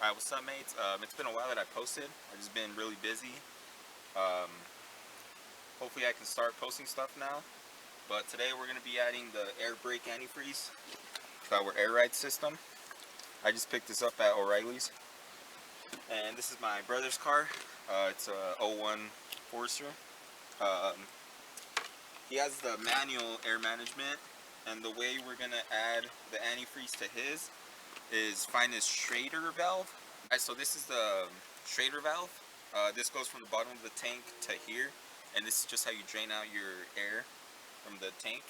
Alright, what's up, mates? It's been a while that I posted. I've just been really busy. Um, Hopefully I can start posting stuff now. But today we're going to be adding the air brake antifreeze to our air ride system. I just picked this up at O'Reilly's. And this is my brother's car. It's a '01 Forester. Um, he has the manual air management. And the way we're going to add the antifreeze to his is find this schrader valve. Alright, so this is the schrader valve. This goes from the bottom of the tank to here, and this is just how you drain out your air from the tank.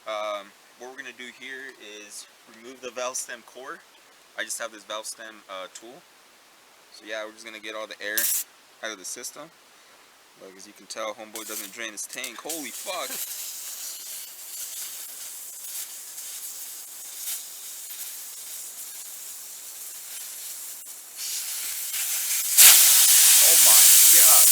What we're going to do here is remove the valve stem core. I just have this valve stem tool. So yeah, we're just going to get all the air out of the system. Like, as you can tell, homeboy doesn't drain his tank. Holy fuck! Oh my god!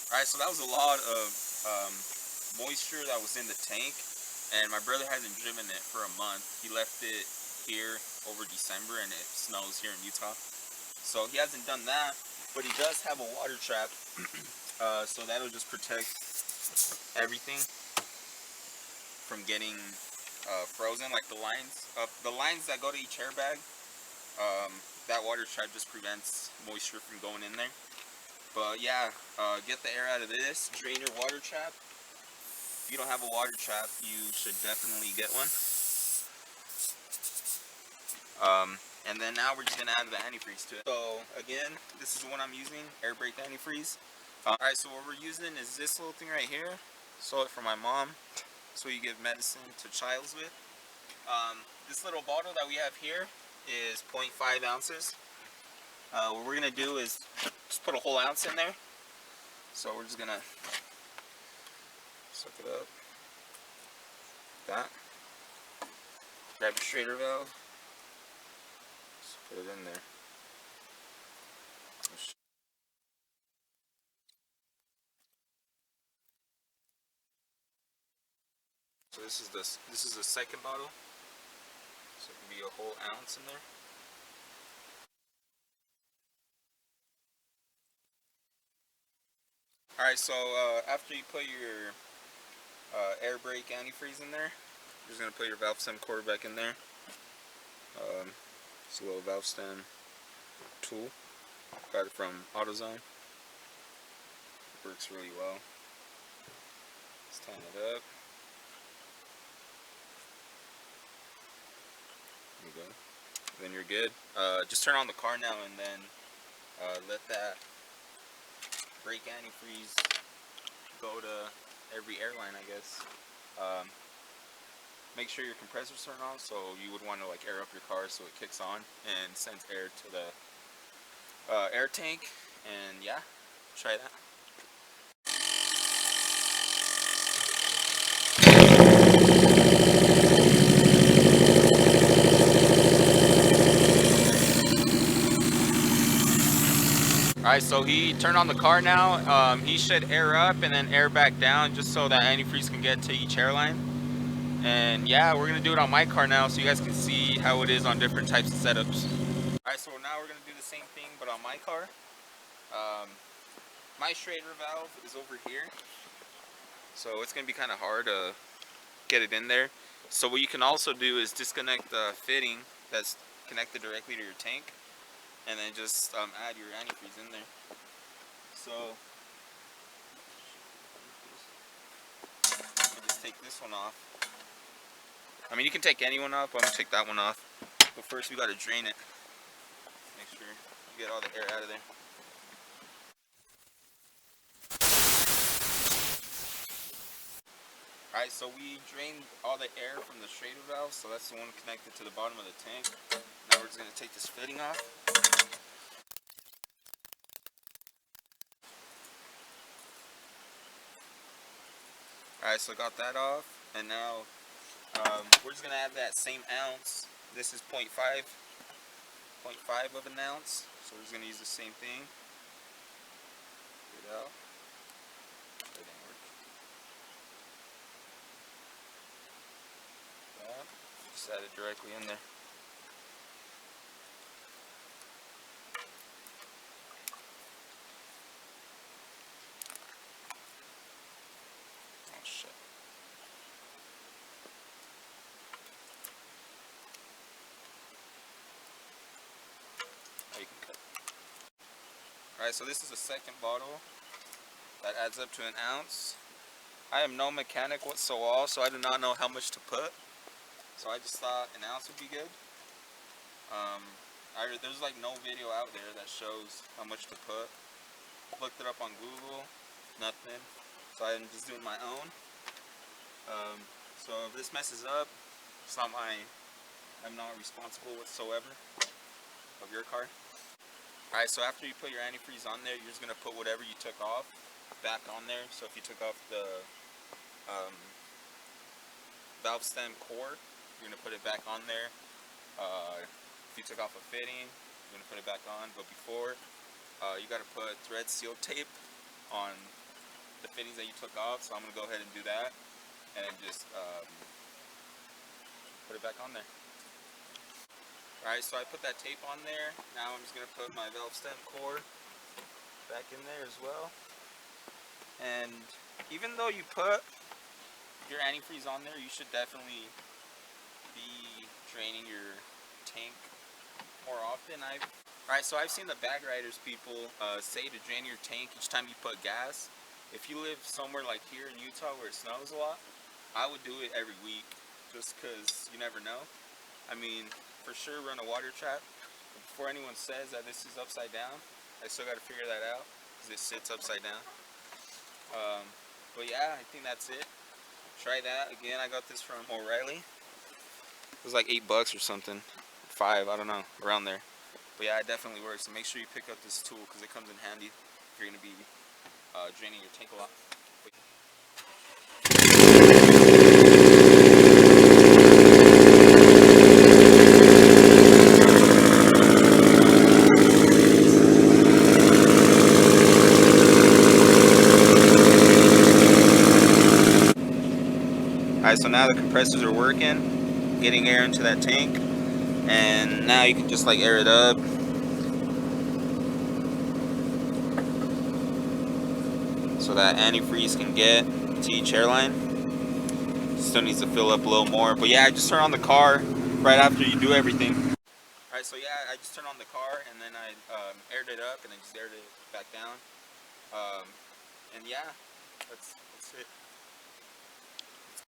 Alright, so that was a lot of moisture that was in the tank, and my brother hasn't driven it for a month. He left it here over December, and it snows here in Utah. So he hasn't done that, but he does have a water trap, so that'll just protect everything from getting frozen, like the lines that go to each airbag. That water trap just prevents moisture from going in there. But yeah, get the air out of this, drain your water trap. If you don't have a water trap, you should definitely get one. And then now we're just going to add the antifreeze to it. So again, this is the one I'm using, air brake antifreeze. Alright, so what we're using is this little thing right here. Stole it from my mom. So you give medicine to childs with. This little bottle that we have here is 0.5 ounces. What we're going to do is just put a whole ounce in there. So we're just going to suck it up. That. Grab your schrader valve. Just put it in there. So this is the second bottle. So it can be a whole ounce in there. Alright, so after you put your air brake antifreeze in there, you're just going to put your valve stem core back in there. It's a little valve stem tool. Got it from AutoZone. It works really well. Let's tighten it up. There you go. Then you're good. Just turn on the car now and then let that brake antifreeze go to every airline, I guess. Make sure your compressor's turned on, so you would want to like air up your car so it kicks on and sends air to the air tank. And yeah, try that. Alright, so he turned on the car now. He should air up and then air back down just so that antifreeze can get to each airline. And yeah, we're going to do it on my car now so you guys can see how it is on different types of setups. Alright, so now we're going to do the same thing but on my car. My schrader valve is over here. So it's going to be kind of hard to get it in there. So what you can also do is disconnect the fitting that's connected directly to your tank. And then just add your antifreeze in there. So you just take this one off. I mean, you can take any one off, but I'm gonna take that one off. But first, we gotta drain it. Make sure you get all the air out of there. Alright, so we drained all the air from the schrader valve, so that's the one connected to the bottom of the tank. Now we're just gonna take this fitting off. Alright, so I got that off, and now we're just going to add that same ounce. This is 0.5 of an ounce, so we're just going to use the same thing. Get it out. That didn't work. just add it directly in there. Oh shit. Now you can cut. Alright, so this is the second bottle. That adds up to an ounce. I am no mechanic whatsoever, so I do not know how much to put. So I just thought an ounce would be good. There's like no video out there that shows how much to put. Looked it up on Google, nothing. So I'm just doing my own. So if this messes up, I'm not responsible whatsoever of your car. Alright, so after you put your antifreeze on there, you're just going to put whatever you took off back on there. So if you took off the valve stem core, you're going to put it back on there. If you took off a fitting, you're going to put it back on. But before, you got to put thread seal tape on the fittings that you took off. So I'm going to go ahead and do that and just put it back on there. Alright, so I put that tape on there. Now I'm just going to put my valve stem core back in there as well. And even though you put your antifreeze on there, you should definitely be draining your tank more often. Alright, so I've seen the bag riders people say to drain your tank each time you put gas. If you live somewhere like here in Utah where it snows a lot, I would do it every week just because you never know. I mean, for sure run a water trap. But before anyone says that this is upside down, I still got to figure that out because it sits upside down. But yeah, I think that's it. Try that. Again, I got this from O'Reilly. It was like $8 or something. 5, I don't know, around there. But yeah, it definitely works. So make sure you pick up this tool because it comes in handy if you're going to be draining your tank a lot. Alright, so now the compressors are working, getting air into that tank, and now you can just like air it up. So that antifreeze can get to each airline. Still needs to fill up a little more, but yeah, I just turn on the car right after you do everything. Alright, so yeah, I just turned on the car and then I aired it up and then just aired it back down. And yeah, that's it.